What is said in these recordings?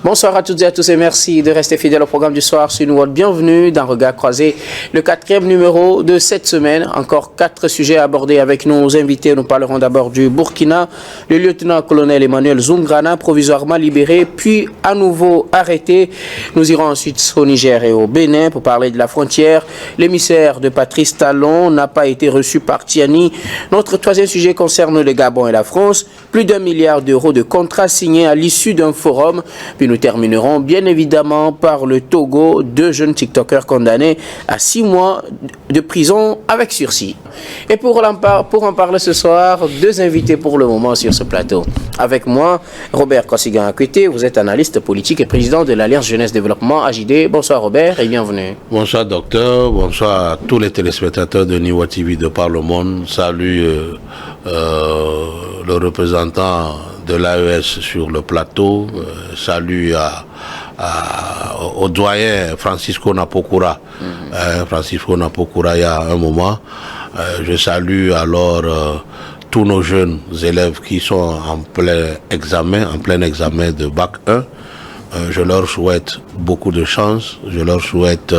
Bonsoir à toutes et à tous et merci de rester fidèles au programme du soir sur New. Bienvenue dans Regard Croisé, le 4e numéro de cette semaine. Encore 4 sujets abordés avec nos invités. Nous parlerons d'abord du Burkina, le lieutenant-colonel Emmanuel Zoungrana, provisoirement libéré, puis à nouveau arrêté. Nous irons ensuite au Niger et au Bénin pour parler de la frontière. L'émissaire de Patrice Talon n'a pas été reçu par Tiani. Notre 3e sujet concerne le Gabon et la France. Plus d'1 milliard d'euros de contrats signés à l'issue d'un forum. Puis nous terminerons bien évidemment par le Togo, 2 jeunes TikTokers condamnés à 6 mois de prison avec sursis. Et pour en parler ce soir, 2 invités pour le moment sur ce plateau. Avec moi, Robert Kosigan-Akwete, vous êtes analyste politique et président de l'Alliance Jeunesse Développement AJD. Bonsoir Robert et bienvenue. Bonsoir docteur, bonsoir à tous les téléspectateurs de Niwa TV de par le monde. Salut le représentant de l'AES sur le plateau. Salut au doyen Francisco Napokura. Francisco Napokura il y a un moment. Je salue alors tous nos jeunes élèves qui sont en plein examen de Bac 1. Je leur souhaite beaucoup de chance. Je leur souhaite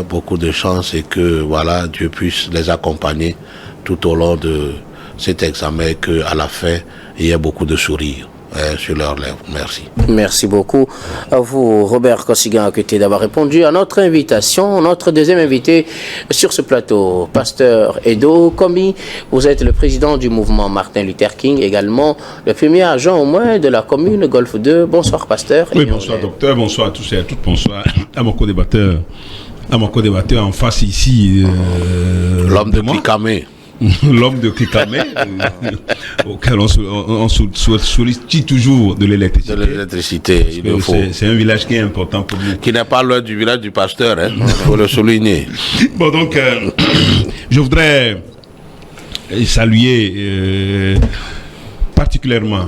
beaucoup de chance et que voilà, Dieu puisse les accompagner tout au long de cet examen et qu'à la fin, il y ait beaucoup de sourires sur leurs lèvres. Merci. Merci beaucoup à vous, Robert Kosigan-Akwete, d'avoir répondu à notre invitation. Notre 2e invité sur ce plateau, Pasteur Edo Kombi. Vous êtes le président du mouvement Martin Luther King, également le premier agent au moins de la commune Golfe 2. Bonsoir, Pasteur. Oui, bonsoir, docteur. Bonsoir à tous et à toutes. Bonsoir à mon co-débatteur. En face ici. L'homme de Kikamé. L'homme de Kikamé, auquel on sollicite toujours de l'électricité. De l'électricité, c'est un village qui est important pour nous. Qui n'est pas loin du village du pasteur, il faut le souligner. Bon, donc, je voudrais saluer particulièrement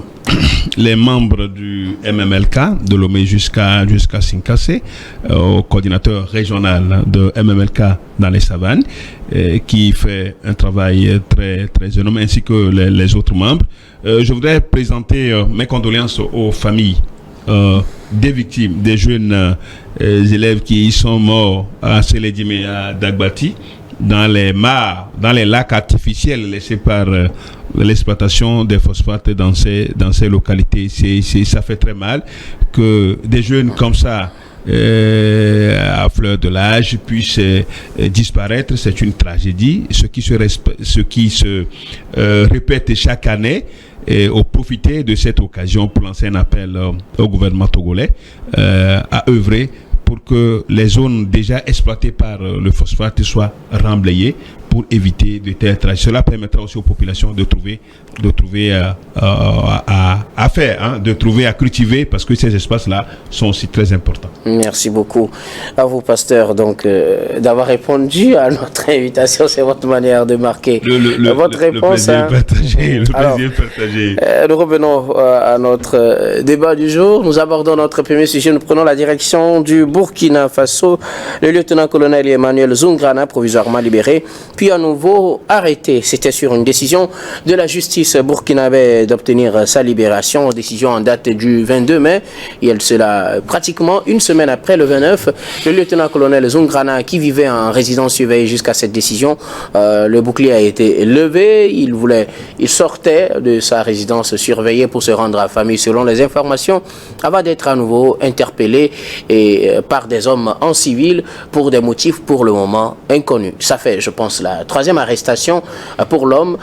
les membres du MMLK, de Lomé jusqu'à Sinkassé, au coordinateur régional de MMLK dans les savanes, qui fait un travail très, très énorme, ainsi que les autres membres. Je voudrais présenter mes condoléances aux familles des victimes, des jeunes élèves qui sont morts à Sélédime et à Dagbati, dans les lacs artificiels laissés par l'exploitation des phosphates dans ces localités. Ça fait très mal que des jeunes comme ça, à fleur de l'âge, puissent disparaître. C'est une tragédie. Ce qui se répète chaque année. Et au profiter de cette occasion pour lancer un appel au gouvernement togolais à œuvrer pour que les zones déjà exploitées par le phosphate soient remblayées pour éviter de telles tragédies. Cela permettra aussi aux populations de trouver à cultiver, parce que ces espaces-là sont aussi très importants. Merci beaucoup à vous, pasteur, donc d'avoir répondu à notre invitation. C'est votre manière de marquer votre réponse. Le plaisir partagé. Nous revenons à notre débat du jour. Nous abordons notre premier sujet. Nous prenons la direction du Burkina Faso. Le lieutenant-colonel Emmanuel Zoungrana, provisoirement libéré, puis à nouveau arrêté. C'était sur une décision de la justice burkinabé d'obtenir sa libération, décision en date du 22 mai. Et elle sera pratiquement une semaine après, le 29. Le lieutenant-colonel Zoungrana, qui vivait en résidence surveillée jusqu'à cette décision, le bouclier a été levé. Il sortait de sa résidence surveillée pour se rendre à la famille, selon les informations, avant d'être à nouveau interpellé par des hommes en civil pour des motifs pour le moment inconnus. Ça fait, je pense, la 3e arrestation pour l'homme.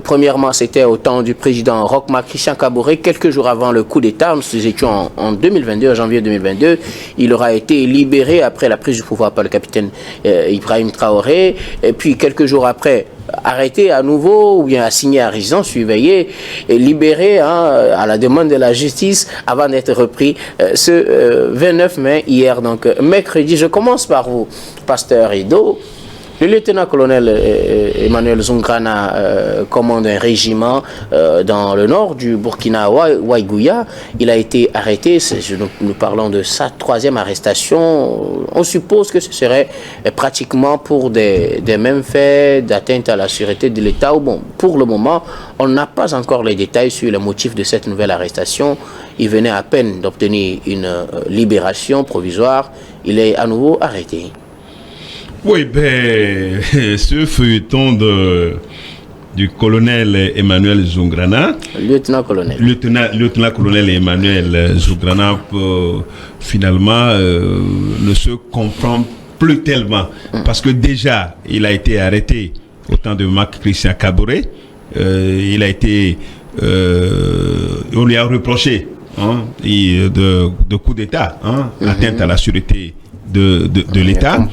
Premièrement, c'était au temps du président Roch-Marc Christian Kaboré, quelques jours avant le coup d'État. Nous étions en 2022, en janvier 2022. Il aura été libéré après la prise du pouvoir par le capitaine Ibrahim Traoré. Et puis, quelques jours après, arrêté à nouveau ou bien assigné à résidence surveillée et libéré à la demande de la justice avant d'être repris ce 29 mai, hier, donc mercredi. Je commence par vous, pasteur Edo. Le lieutenant-colonel Emmanuel Zoungrana commande un régiment dans le nord du Burkina Ouaïgouya. Il a été arrêté, nous parlons de sa 3e arrestation. On suppose que ce serait pratiquement pour des mêmes faits d'atteinte à la sûreté de l'État. Bon, pour le moment, on n'a pas encore les détails sur les motifs de cette nouvelle arrestation. Il venait à peine d'obtenir une libération provisoire. Il est à nouveau arrêté. Oui, ce feuilleton du colonel Emmanuel Zoungrana, lieutenant-colonel Emmanuel Zoungrana, finalement ne se comprend plus tellement, parce que déjà il a été arrêté au temps de Marc Christian Kaboré. Il a été, on lui a reproché de coup d'État, atteinte à la sûreté de l'État,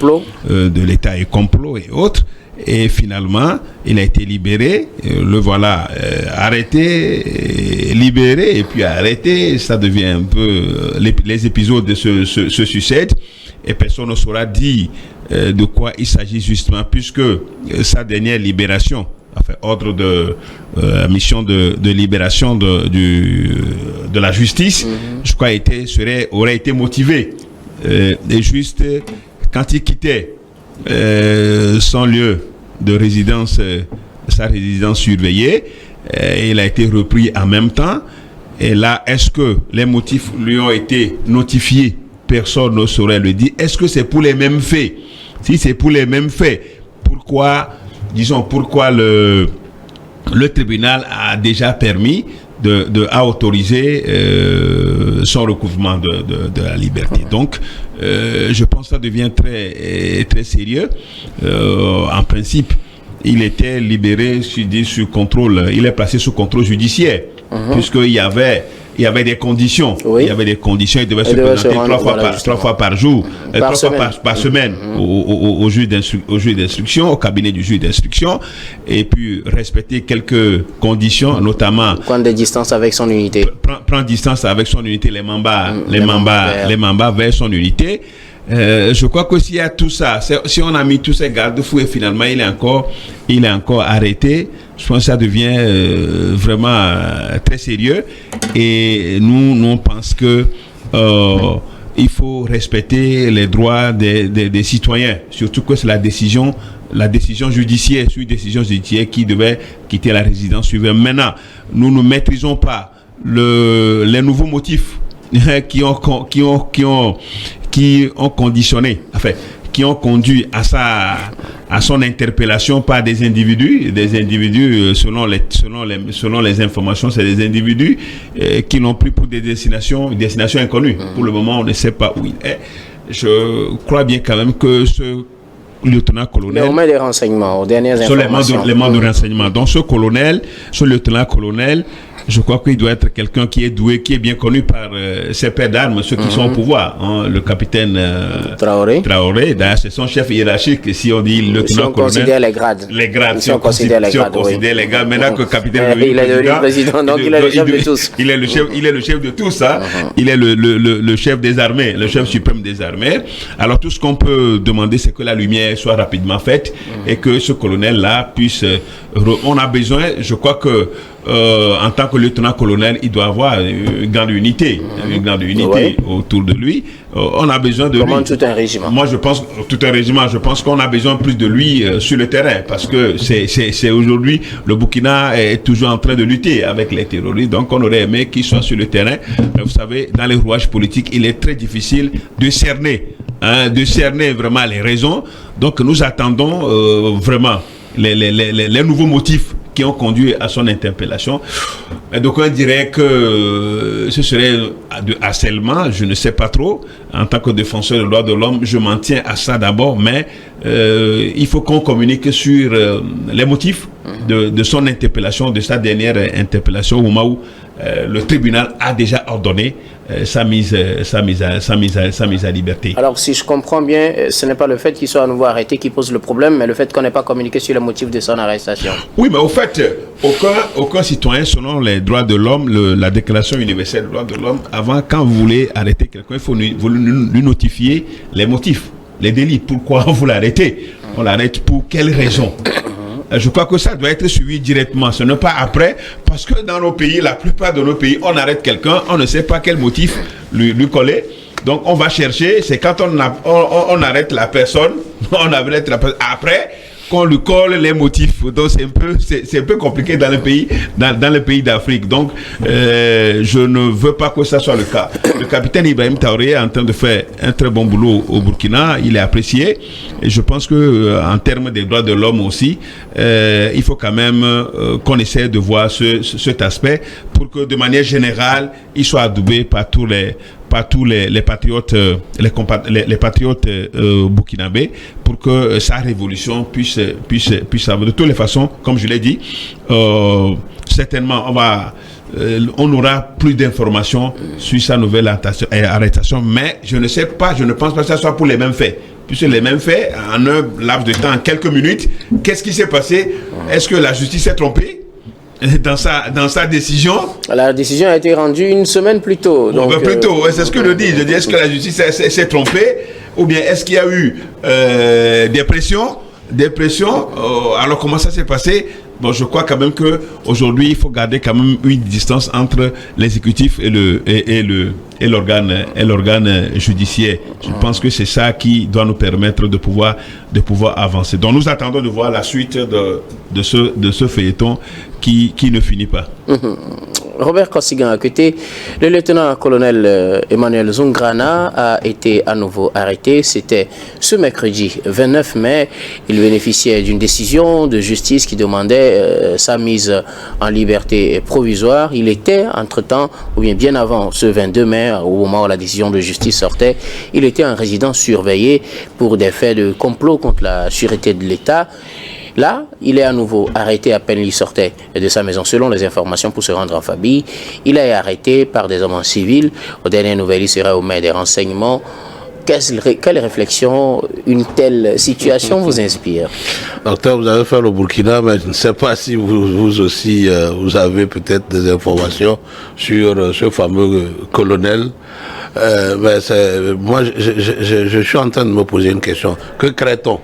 de l'État et complot et autres. Et finalement, il a été libéré. Le voilà arrêté, libéré et puis arrêté. Ça devient un peu les épisodes se succèdent et personne ne saura dire de quoi il s'agit justement, puisque sa dernière libération, enfin ordre de mission de libération de la justice, je crois aurait été motivé et juste quand il quittait son lieu de résidence, sa résidence surveillée, il a été repris en même temps. Et là, est-ce que les motifs lui ont été notifiés? Personne ne saurait le dire. Est-ce que c'est pour les mêmes faits? Si c'est pour les mêmes faits, pourquoi le tribunal a déjà permis à autoriser son recouvrement de la liberté? Donc, je pense que ça devient très, très sérieux. En principe, il était libéré sur contrôle, il est placé sous contrôle judiciaire, puisqu'il y avait des conditions. Oui. Il y avait des conditions. Il devait se présenter trois fois par jour, trois fois par semaine au juge d'instruction, au cabinet du juge d'instruction, et puis respecter quelques conditions, notamment prendre des distances avec son unité. Prendre distance avec son unité, les mambas vers son unité. Je crois que s'il y a tout ça, si on a mis tous ces garde-fous et finalement il est encore arrêté, je pense que ça devient vraiment très sérieux. Et nous on pense que il faut respecter les droits des citoyens, surtout que c'est la décision judiciaire, sur une décision judiciaire qui devait quitter la résidence suivante. Maintenant, nous ne maîtrisons pas les nouveaux motifs qui ont conditionné, enfin, qui ont conduit à son interpellation par des individus selon les informations, c'est des individus qui l'ont pris pour des destinations inconnues. Pour le moment, on ne sait pas où il est. Je crois bien quand même que ce lieutenant-colonel... Mais on met des renseignements aux dernières informations. Les de renseignements. Donc ce lieutenant-colonel, je crois qu'il doit être quelqu'un qui est doué, qui est bien connu par ses pairs d'armes, ceux qui sont au pouvoir. Le capitaine Traoré, d'ailleurs, c'est son chef hiérarchique. Si on dit lieutenant-colonel... Si on considère les grades. Si on considère les grades. Maintenant que le capitaine... il est devenu président, donc il est le chef de tous. Il est le chef de tous. Il est le chef des armées, le chef suprême des armées. Alors tout ce qu'on peut demander, c'est que la lumière soit rapidement faite et que ce colonel-là puisse... On a besoin, je crois que en tant que lieutenant-colonel, il doit avoir une grande unité, autour de lui. On a besoin de lui. Tout un régiment. Moi, je pense qu'on a besoin plus de lui sur le terrain, parce que c'est aujourd'hui, le Burkina est toujours en train de lutter avec les terroristes. Donc, on aurait aimé qu'il soit sur le terrain. Vous savez, dans les rouages politiques, il est très difficile de cerner vraiment les raisons. Donc, nous attendons vraiment les nouveaux motifs qui ont conduit à son interpellation. Donc on dirait que ce serait de harcèlement, je ne sais pas trop. En tant que défenseur des droits de l'homme, je m'en tiens à ça d'abord, mais il faut qu'on communique sur les motifs de son interpellation, de sa dernière interpellation, au moment où le tribunal a déjà ordonné sa mise à liberté. Alors si je comprends bien, ce n'est pas le fait qu'il soit à nouveau arrêté qui pose le problème, mais le fait qu'on n'ait pas communiqué sur le motif de son arrestation. Oui, mais au fait, aucun citoyen, selon les droits de l'homme, la Déclaration universelle des droits de l'homme, avant, quand vous voulez arrêter quelqu'un, il faut lui notifier les motifs, les délits, pourquoi vous l'arrêtez. on l'arrête pour quelles raisons. Je crois que ça doit être suivi directement, ce n'est pas après, parce que dans nos pays, la plupart de nos pays, on arrête quelqu'un, on ne sait pas quel motif lui coller. Donc on va chercher, c'est quand on arrête la personne, on arrête la personne après qu'on lui colle les motifs. Donc c'est un peu compliqué dans les pays d'Afrique. Donc je ne veux pas que ça soit le cas. Le capitaine Ibrahim Traoré est en train de faire un très bon boulot au Burkina, il est apprécié et je pense que en termes des droits de l'homme aussi, il faut quand même qu'on essaie de voir cet aspect pour que de manière générale, il soit adoubé par tous les patriotes, les patriotes burkinabés, pour que sa révolution puisse avoir. De toutes les façons, comme je l'ai dit, certainement on aura plus d'informations sur sa nouvelle arrestation, mais je ne pense pas que ça soit pour les mêmes faits. Puisque les mêmes faits, en un laps de temps, en quelques minutes, qu'est-ce qui s'est passé? Est-ce que la justice s'est trompée dans sa décision? La décision a été rendue une semaine plus tôt. Donc, plus tôt, c'est ce que je dis. Je dis, est-ce que la justice s'est trompée? Ou bien est-ce qu'il y a eu des pressions? Alors comment ça s'est passé? Bon, je crois quand même qu'aujourd'hui, il faut garder quand même une distance entre l'exécutif et l'organe judiciaire. Je pense que c'est ça qui doit nous permettre de pouvoir avancer. Donc nous attendons de voir la suite de ce feuilleton qui ne finit pas. Robert Kossigan à côté, le lieutenant-colonel Emmanuel Zungrana a été à nouveau arrêté. C'était ce mercredi 29 mai. Il bénéficiait d'une décision de justice qui demandait sa mise en liberté provisoire. Il était entre-temps, ou bien avant ce 22 mai, au moment où la décision de justice sortait, il était en résidence surveillée pour des faits de complot contre la sûreté de l'État. Là, il est à nouveau arrêté à peine il sortait de sa maison, selon les informations, pour se rendre en famille. Il est arrêté par des hommes en civil. Aux dernières nouvelles, il serait aux mains des renseignements. Quelle réflexion une telle situation vous inspire? Docteur, vous avez fait le Burkina, mais je ne sais pas si vous aussi, vous avez peut-être des informations sur ce fameux colonel. Mais moi, je suis en train de me poser une question. Que craint-on?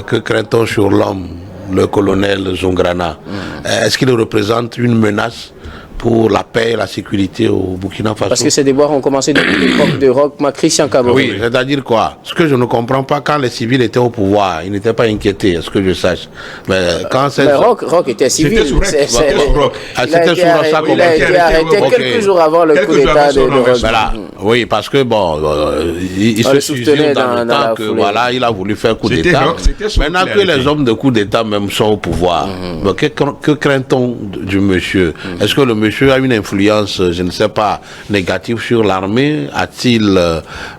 Que craint-on sur l'homme, le colonel Zungrana? Est-ce qu'il représente une menace pour la paix et la sécurité au Burkina Faso? Parce que ces débats ont commencé depuis l'époque de Christian Kabore. Oui, c'est-à-dire quoi? Ce que je ne comprends pas, quand les civils étaient au pouvoir, ils n'étaient pas inquiétés, est-ce que je sache? Mais quand c'est... Roch était civil. C'était sous Roch. C'était sous Roch. Il a été arrêté quelques jours avant le coup d'État de Roch. Voilà. Oui, parce que bon, il se soutenait dans le temps que voilà, il a voulu faire coup d'État. Maintenant que les hommes de coup d'État même sont au pouvoir, que craint-on du monsieur? Est-ce que le monsieur a une influence, je ne sais pas, négative sur l'armée? A-t-il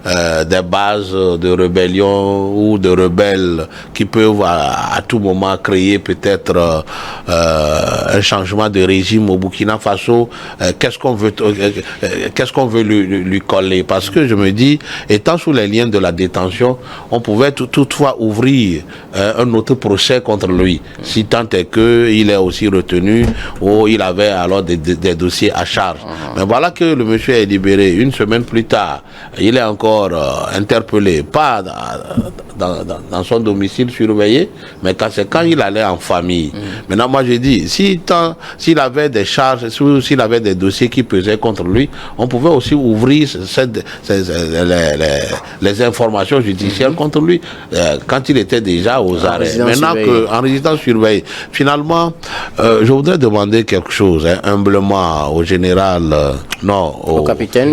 des bases de rébellion ou de rebelles qui peuvent à tout moment créer peut-être un changement de régime au Burkina Faso? Qu'est-ce qu'on veut lui coller? Parce que je me dis, étant sous les liens de la détention, on pouvait toutefois ouvrir un autre procès contre lui, si tant est qu'il est aussi retenu ou il avait alors des dossiers à charge. Mais voilà que le monsieur est libéré. Une semaine plus tard, il est encore interpellé, pas dans son domicile surveillé, mais c'est quand il allait en famille. Maintenant, moi je dis, s'il avait des charges, s'il avait des dossiers qui pesaient contre lui, on pouvait aussi ouvrir les informations judiciaires contre lui quand il était déjà aux arrêts. Maintenant qu'en résidence surveillée, finalement, je voudrais demander quelque chose, humblement, au général, au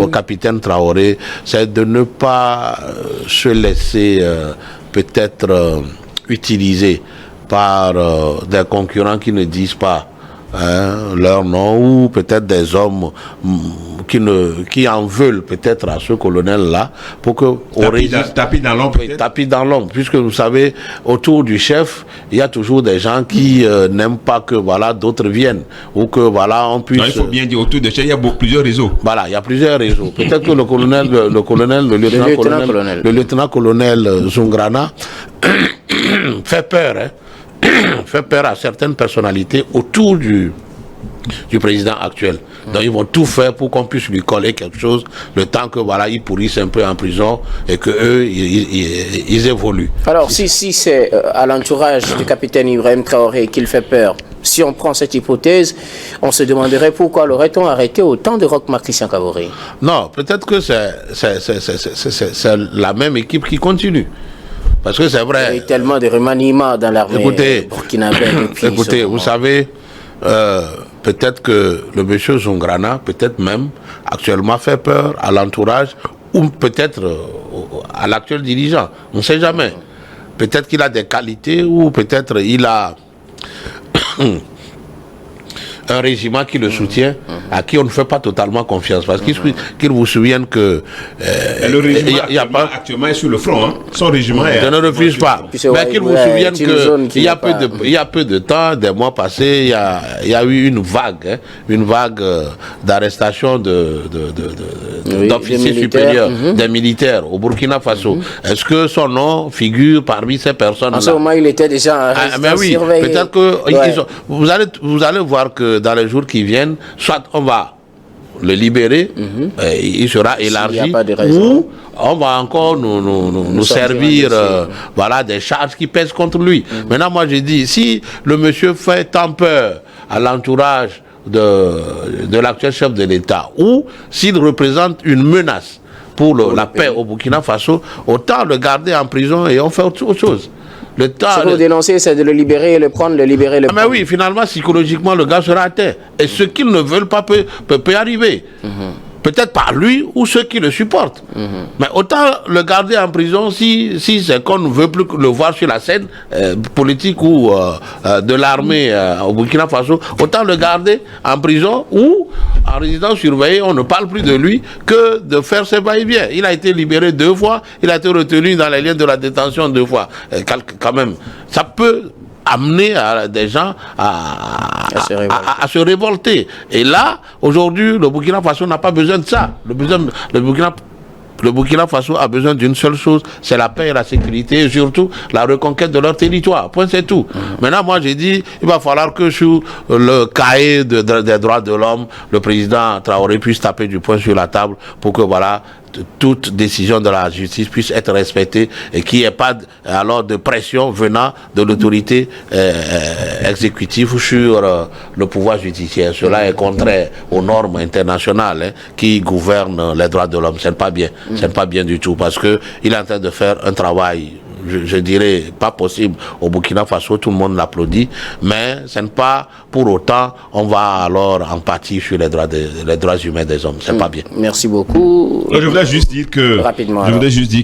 capitaine Traoré, c'est de ne pas se laisser peut-être utiliser par des concurrents qui ne disent pas leur nom, ou peut-être des hommes qui en veulent peut-être à ce colonel-là pour que tapis dans l'ombre, tapis dans l'ombre, puisque vous savez, autour du chef, il y a toujours des gens qui n'aiment pas que voilà d'autres viennent, ou que voilà on puisse. Non, il faut bien dire, autour du chef, il y a plusieurs réseaux. Voilà, il y a plusieurs réseaux. Peut-être que le lieutenant-colonel Zungrana fait peur, fait peur à certaines personnalités autour du président actuel. Donc ils vont tout faire pour qu'on puisse lui coller quelque chose, le temps que voilà, ils pourrissent un peu en prison et que eux ils évoluent. Alors si c'est à l'entourage du capitaine Ibrahim Traoré qu'il fait peur, si on prend cette hypothèse, on se demanderait pourquoi l'aurait-on arrêté au temps de Roch Marc Christian Kaboré? Non, peut-être que c'est la même équipe qui continue. Parce que c'est vrai. Il y a eu tellement de remaniements dans l'armée burkinabé. Écoutez, vous savez, peut-être que le monsieur Zoungrana, peut-être même, actuellement fait peur à l'entourage ou peut-être à l'actuel dirigeant. On ne sait jamais. Peut-être qu'il a des qualités ou peut-être il a un régiment qui le soutient, à qui on ne fait pas totalement confiance. Parce qu'il vous souvienne que... le régiment actuellement est sur le front. Hein. Son régiment est... Je ne refuse pas. Mais qu'il vous souvienne qu'il y a peu de temps, des mois passés, il y a eu une vague d'arrestation d'officiers supérieurs, des militaires au Burkina Faso. Est-ce que son nom figure parmi ces personnes-là? En ce moment, il était déjà en résidence surveillée. Peut-être que vous allez voir que dans les jours qui viennent, soit on va le libérer, il sera élargi, ou on va encore nous servir voilà, des charges qui pèsent contre lui. Maintenant, moi je dis, si le monsieur fait tant peur à l'entourage de l'actuel chef de l'État, ou s'il représente une menace pour la paix au Burkina Faso, autant le garder en prison et on fait autre chose. Ce que vous dénoncez, c'est de le libérer et le prendre, le libérer, le prendre. Mais oui, finalement, psychologiquement, le gars sera atteint. Et ce qu'ils ne veulent pas peut arriver. Peut-être par lui ou ceux qui le supportent. Mais autant le garder en prison si c'est qu'on ne veut plus le voir sur la scène politique ou de l'armée au Burkina Faso, autant le garder en prison ou en résidence surveillée, on ne parle plus de lui que de faire ses va-et-vient. Il a été libéré 2 fois, il a été retenu dans les liens de la détention 2 fois. Quand même, ça peut amener des gens à se révolter. Et là, aujourd'hui, le Burkina Faso n'a pas besoin de ça. Le Burkina Faso a besoin d'une seule chose, c'est la paix et la sécurité, et surtout la reconquête de leur territoire. Point, c'est tout. Maintenant, moi, j'ai dit, il va falloir que sur le cahier des droits de l'homme, le président Traoré puisse taper du poing sur la table pour que, voilà, toute décision de la justice puisse être respectée et qu'il n'y ait pas alors de pression venant de l'autorité exécutive sur le pouvoir judiciaire. Cela est contraire aux normes internationales qui gouvernent les droits de l'homme. Ce n'est pas bien. Ce n'est pas bien du tout parce qu'il est en train de faire un travail, je dirais, pas possible au Burkina Faso, tout le monde l'applaudit, mais ce n'est pas pour autant on va alors en pâtir sur les droits humains des hommes. C'est pas bien. Merci beaucoup. Je voudrais juste dire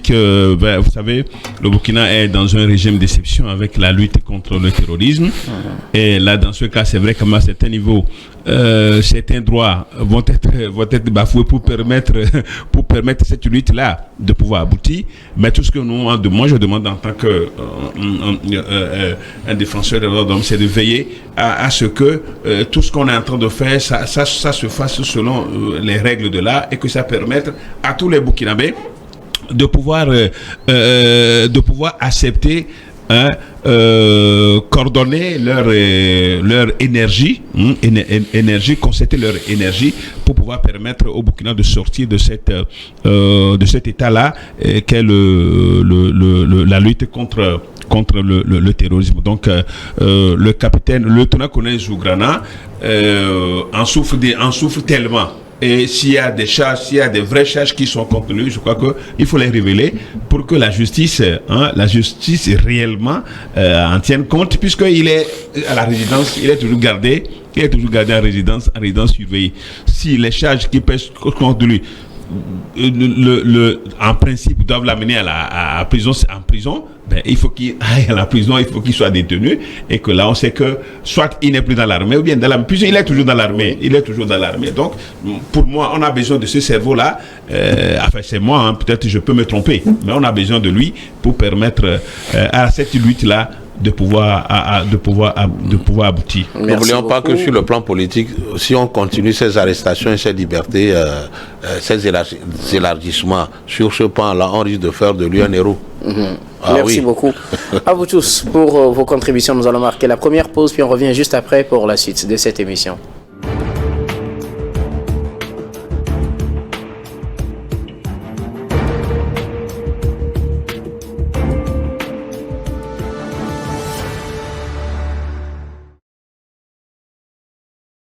que, ben, vous savez, le Burkina est dans un régime d'exception avec la lutte contre le terrorisme. Et là, dans ce cas, c'est vrai qu'à un certain niveau, certains droits vont être bafoués pour permettre cette lutte-là de pouvoir aboutir. Mais tout ce que moi je demande en tant que un défenseur des droits de l'homme, c'est de veiller à ce que tout ce qu'on est en train de faire, ça se fasse selon les règles de l'art et que ça permette à tous les Burkinabés de pouvoir accepter, coordonner leur énergie, concerter leur énergie pour pouvoir permettre au Burkina de sortir de cet état-là qu'est la lutte contre le terrorisme. Donc le lieutenant-colonel Zoungrana en souffre tellement. Et s'il y a des vraies charges qui sont contre lui, je crois qu'il faut les révéler pour que la justice réellement en tienne compte, puisqu'il est à la résidence, il est toujours gardé en résidence surveillée. Si les charges qui pèsent contre lui, en principe, doivent l'amener à prison, ben, il faut qu'il aille à la prison, il faut qu'il soit détenu, et que là on sait que soit il n'est plus dans l'armée, ou bien dans l'armée, puis il est toujours dans l'armée, Donc pour moi, on a besoin de ce cerveau-là, enfin c'est moi, peut-être je peux me tromper, mais on a besoin de lui pour permettre à cette lutte-là de pouvoir aboutir. N'oublions pas que sur le plan politique, si on continue ces arrestations et ces libertés, ces élargissements sur ce plan-là, on risque de faire de lui un héros. Merci beaucoup à vous tous pour vos contributions. Nous allons marquer la première pause, puis on revient juste après pour la suite de cette émission.